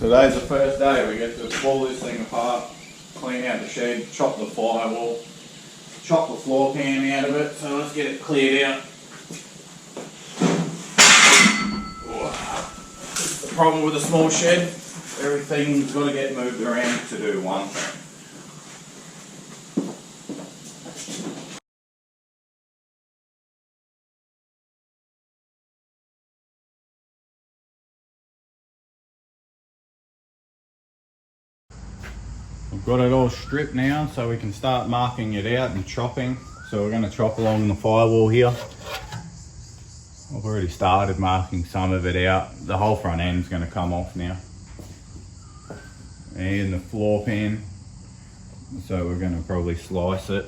Today's the first day we get to pull this thing apart, clean out the shed, chop the firewall, chop the floor pan out of it, so let's get it cleared out. This is the problem with a small shed, everything's got to get moved around to do one thing. We've got it all stripped now so we can start marking it out and chopping. So we're going to chop along the firewall here. I've already started marking some of it out. The whole front end's going to come off now. And the floor pan. So we're going to probably slice it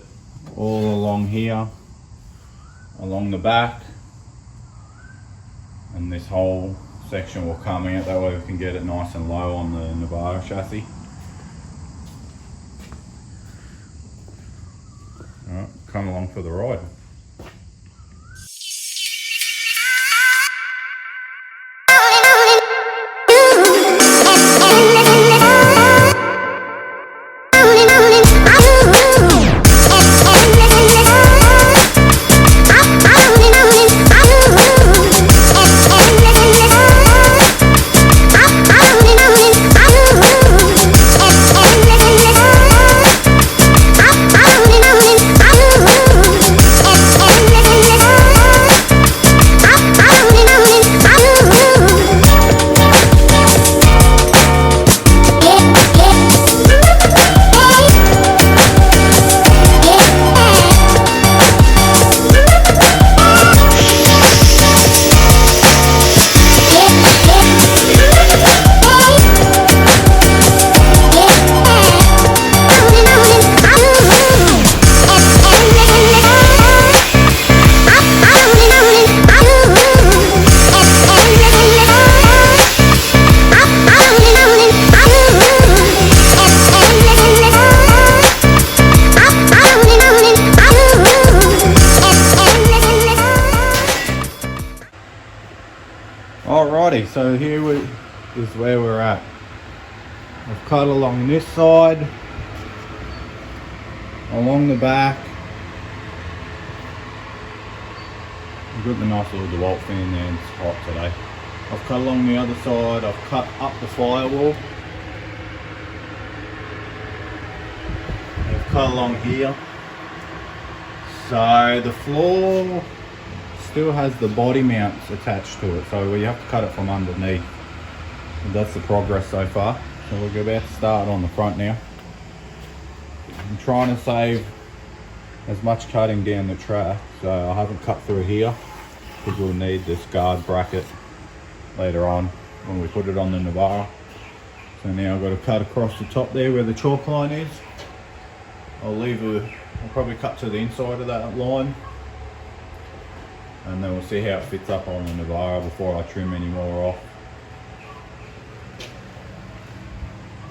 all along here, along the back. And this whole section will come out, that way we can get it nice and low on the Navarro chassis. Alright, come along for the ride. Alrighty, so here is where we're at. I've cut along this side, along the back. I've got the nice little DeWalt fan there, and it's hot today. I've cut along the other side, I've cut up the firewall. I've cut along here. So the floor still has the body mounts attached to it, so we have to cut it from underneath. And that's the progress so far. So we're about to start on the front now. I'm trying to save as much cutting down the track, so I haven't cut through here because we'll need this guard bracket later on when we put it on the Navarro. So now I've got to cut across the top there where the chalk line is. I'll probably cut to the inside of that line, and then we'll see how it fits up on the Navarro before I trim any more off.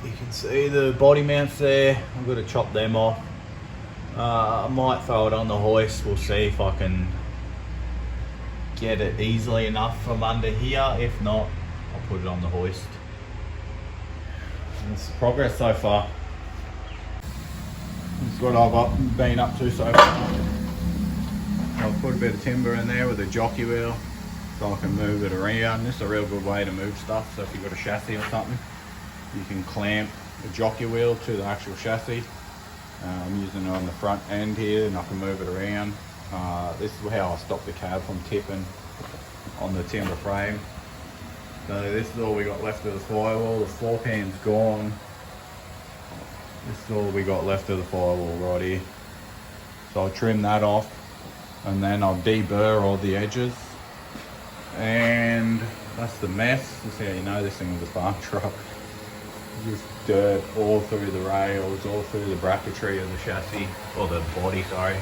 You can see the body mounts there, I'm going to chop them off. I might throw it on the hoist, we'll see if I can get it easily enough from under here. If not, I'll put it on the hoist. And it's progress so far. This is what I've been up to so far. I'll put a bit of timber in there with a jockey wheel so I can move it around. This is a real good way to move stuff. So if you've got a chassis or something, you can clamp the jockey wheel to the actual chassis. I'm using it on the front end here, and I can move it around. This is how I stop the cab from tipping on the timber frame. So this is all we got left of the firewall. The floor pan's gone. This is all we got left of the firewall right here. So I'll trim that off, and then I'll deburr all the edges. And that's the mess. That's how you know this thing was a farm truck. Just dirt all through the rails, all through the bracketry of the chassis, or the body, sorry.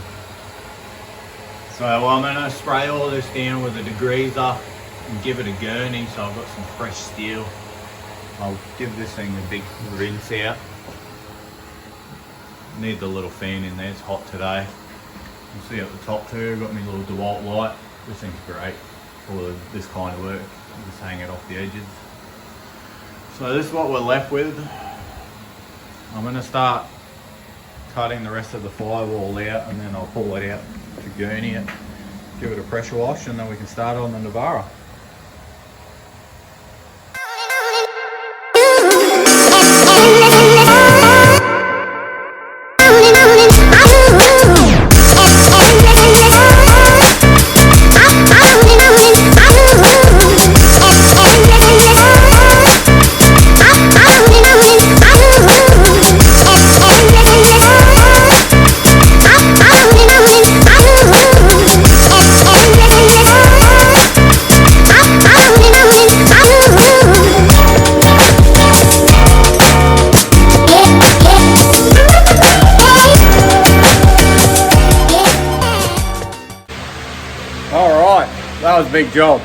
So I'm going to spray all this down with a degreaser and give it a gurney, so I've got some fresh steel. I'll give this thing a big rinse out. Need the little fan in there, it's hot today. You see at the top too, I've got my little DeWalt light. This thing's great for this kind of work. Just hang it off the edges. So this is what we're left with. I'm going to start cutting the rest of the firewall out, and then I'll pull it out to gurney it, give it a pressure wash, and then we can start on the Navara. That was a big job,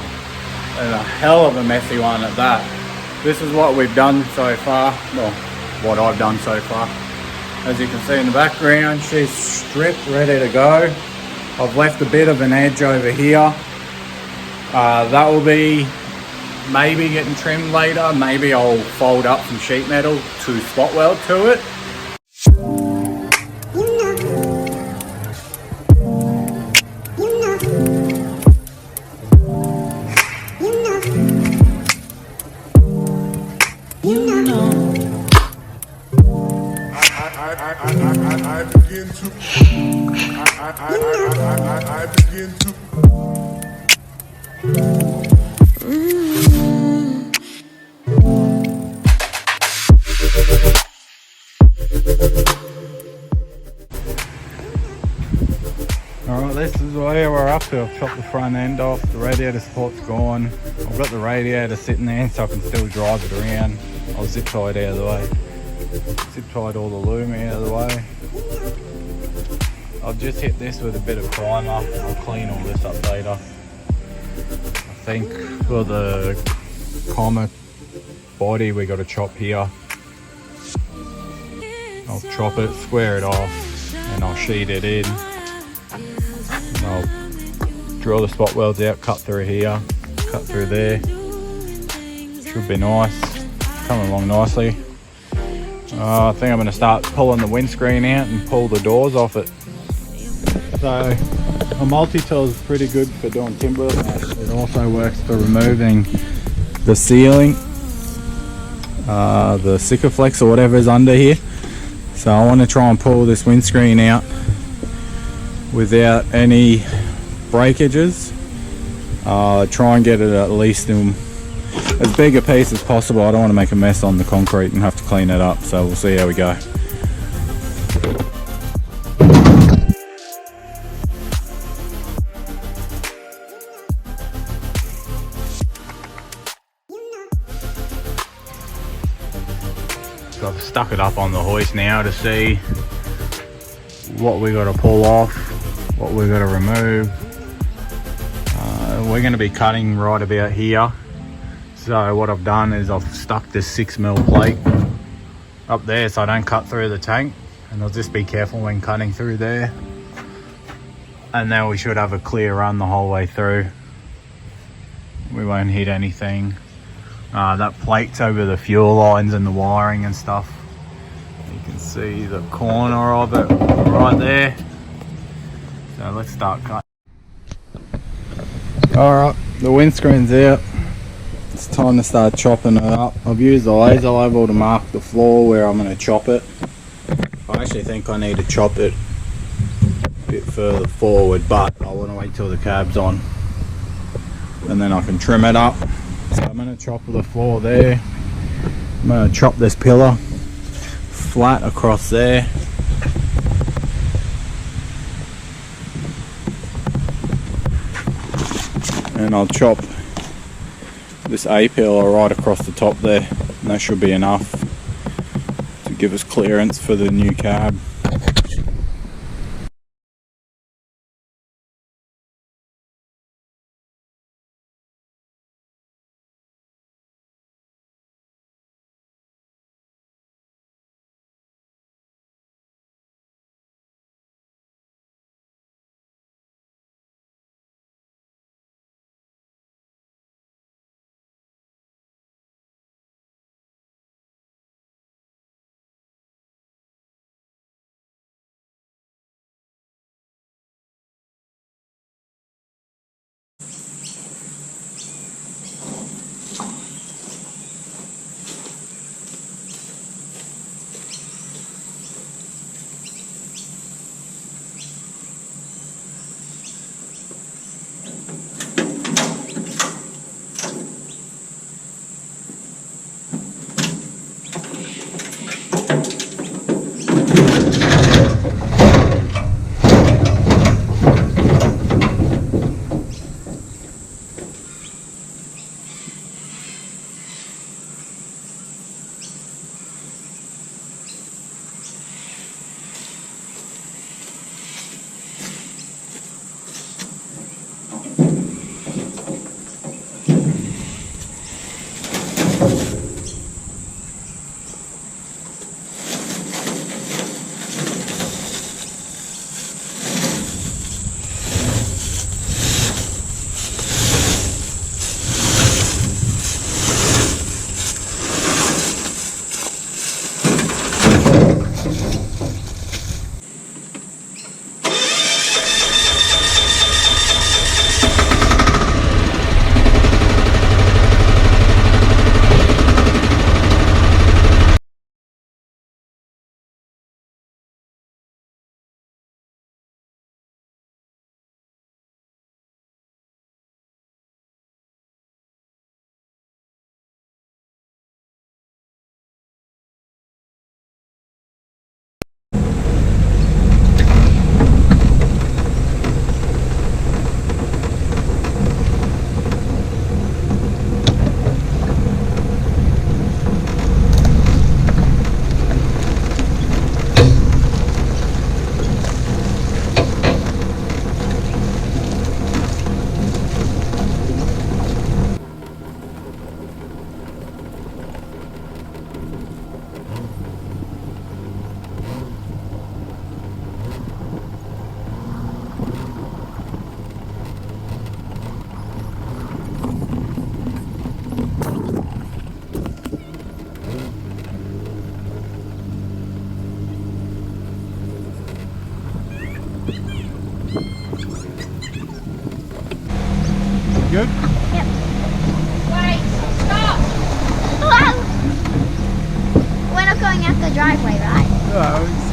and a hell of a messy one at that. This is what we've done so far, well, what I've done so far. As you can see in the background, she's stripped, ready to go. I've left a bit of an edge over here. That will be maybe getting trimmed later. Maybe I'll fold up some sheet metal to spot weld to it. I begin to. Alright, this is where we're up to. I've chopped the front end off, the radiator support's gone. I've got the radiator sitting there so I can still drive it around. I'll zip tie it out of the way. Zip tied all the loom out of the way. I've just hit this with a bit of primer. I'll clean all this up later. I think for the comet body we got to chop here. I'll chop it, square it off, and I'll sheet it in. I'll drill the spot welds out, cut through here, cut through there. Should be nice, coming along nicely. I think I'm going to start pulling the windscreen out and pull the doors off it. So a multi-tool is pretty good for doing timber. It also works for removing the ceiling, the Sikaflex or whatever is under here. So I want to try and pull this windscreen out without any breakages. Try and get it at least in as big a piece as possible. I don't want to make a mess on the concrete and have to clean it up, so we'll see how we go. So I've stuck it up on the hoist now to see what we got to pull off, what we got to remove. We're going to be cutting right about here. So what I've done is I've stuck this 6mm plate up there so I don't cut through the tank, and I'll just be careful when cutting through there. And then we should have a clear run the whole way through. We won't hit anything. That plate's over the fuel lines and the wiring and stuff. You can see the corner of it right there. So let's start cutting. Alright, the windscreen's out. It's time to start chopping it up. I've used the laser level to mark the floor where I'm going to chop it. I actually think I need to chop it a bit further forward, but I want to wait till the cab's on and then I can trim it up. So I'm going to chop the floor there. I'm going to chop this pillar flat across there. And I'll chop this A-pillar right across the top there, and that should be enough to give us clearance for the new cab. driveway, right? No,